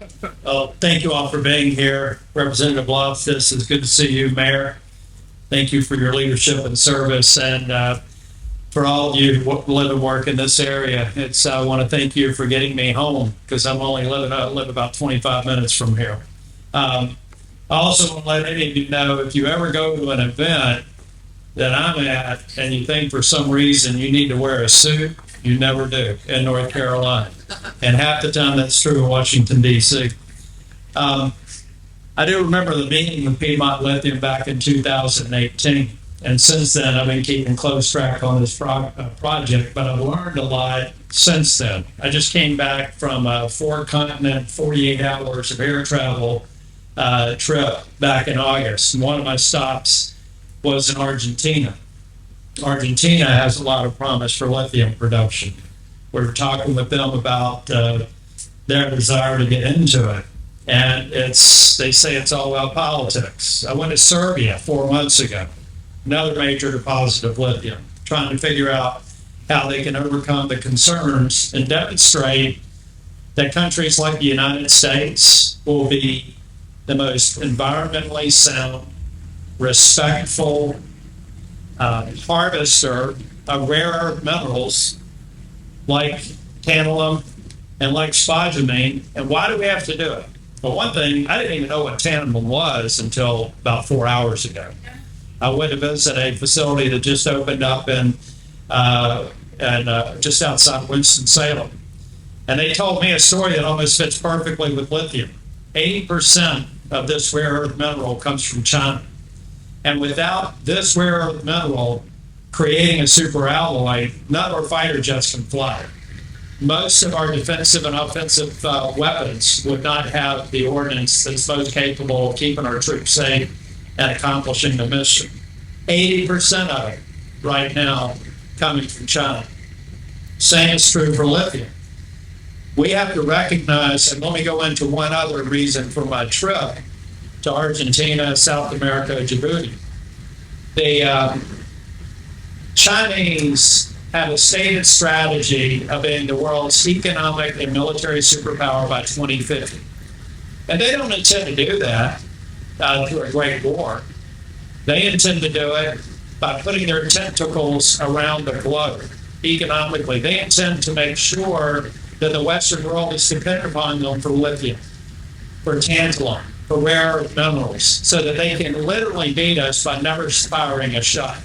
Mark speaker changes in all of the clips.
Speaker 1: Thank you all for being here. Representative Loftus, it's good to see you, Mayor. Thank you for your leadership and service. And for all of you who live and work in this area, I want to thank you for getting me home because I live about 25 minutes from here. I also want to let any of you know if you ever go to an event that I'm at and you think for some reason you need to wear a suit, you never do in North Carolina. And half the time that's true in Washington, D.C. I do remember the meeting with Piedmont Lithium back in 2018. And since then, I've been keeping close track on this project, but I've learned a lot since then. I just came back from a 4-continent, 48 hours of air travel trip back in August. And one of my stops was in Argentina. Argentina has a lot of promise for lithium production. We were talking with them about their desire to get into it. And they say it's all about politics. I went to Serbia 4 months ago, another major deposit of lithium, trying to figure out how they can overcome the concerns and demonstrate that countries like the United States will be the most environmentally sound, respectful harvester of rare minerals like tantalum and like spodumene. And why do we have to do it? Well, one thing, I didn't even know what tantalum was until about 4 hours ago. I went to visit a facility that just opened up in just outside Winston-Salem. And they told me a story that almost fits perfectly with lithium. 80% of this rare earth mineral comes from China. And without this rare earth mineral creating a superalloy, none of our fighter jets can fly. Most of our defensive and offensive weapons would not have the ordnance that's most capable of keeping our troops safe and accomplishing the mission. 80% of it right now coming from China. Same is true for lithium. We have to recognize, and let me go into one other reason for my trip to Argentina, South America, Djibouti. The Chinese have a stated strategy of being the world's economic and military superpower by 2050. And they don't intend to do that through a great war. They intend to do it by putting their tentacles around the globe economically. They intend to make sure that the Western world is dependent upon them for lithium, for tantalum, for rare minerals, so that they can literally beat us by never firing a shot.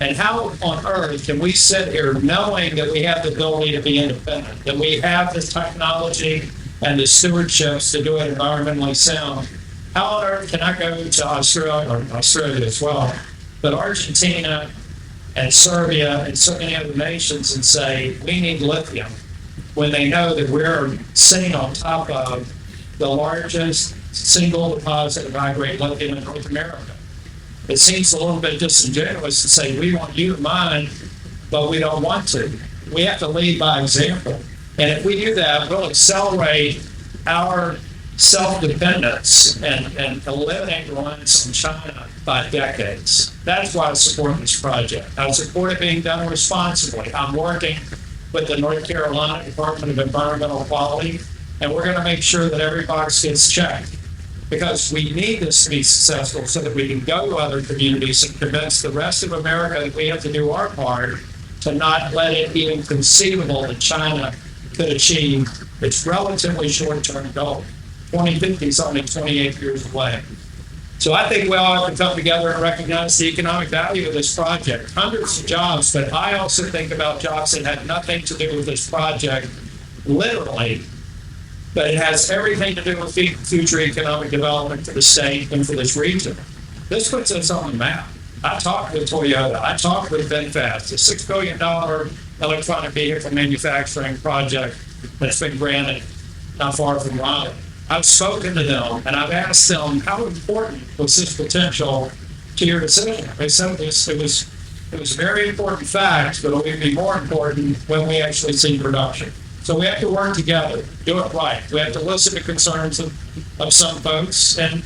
Speaker 1: And how on earth can we sit here knowing that we have the ability to be independent, that we have the technology and the stewardships to do it environmentally sound? How on earth can I go to Australia as well, but Argentina and Serbia and so many other nations and say, we need lithium, when they know that we're sitting on top of the largest single deposit of high-grade lithium in North America? It seems a little bit disingenuous to say we want you to mine, but we don't want to. We have to lead by example. And if we do that, we'll accelerate our self-dependence and eliminate reliance on China by decades. That's why I support this project. I support it being done responsibly. I'm working with the North Carolina Department of Environmental Quality, and we're going to make sure that every box gets checked, because we need this to be successful so that we can go to other communities and convince the rest of America that we have to do our part to not let it be inconceivable that China could achieve its relatively short-term goal. 2050 is only 28 years away. So I think we all have to come together and recognize the economic value of this project. Hundreds of jobs, but I also think about jobs that had nothing to do with this project, literally, but it has everything to do with future economic development for the state and for this region. This puts us on the map. I talked with Toyota. I talked with VinFast, a $6 billion electronic vehicle manufacturing project that's been granted not far from Raleigh. I've spoken to them and I've asked them, how important was this potential to your decision? They said it was a very important fact, but it will be more important when we actually see production. So we have to work together, do it right. We have to listen to concerns of some folks and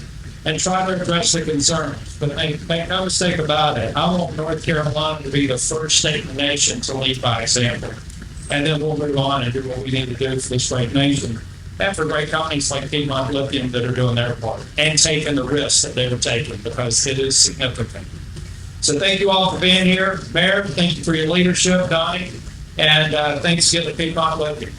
Speaker 1: try to address the concerns. But make no mistake about it, I want North Carolina to be the first state in the nation to lead by example. And then we'll move on and do what we need to do for this great nation. and for great companies like Piedmont Lithium that are doing their part and taking the risks that they were taking, because it is significant. So thank you all for being here. Mayor, thank you for your leadership, Donnie, and thanks again to Piedmont Lithium.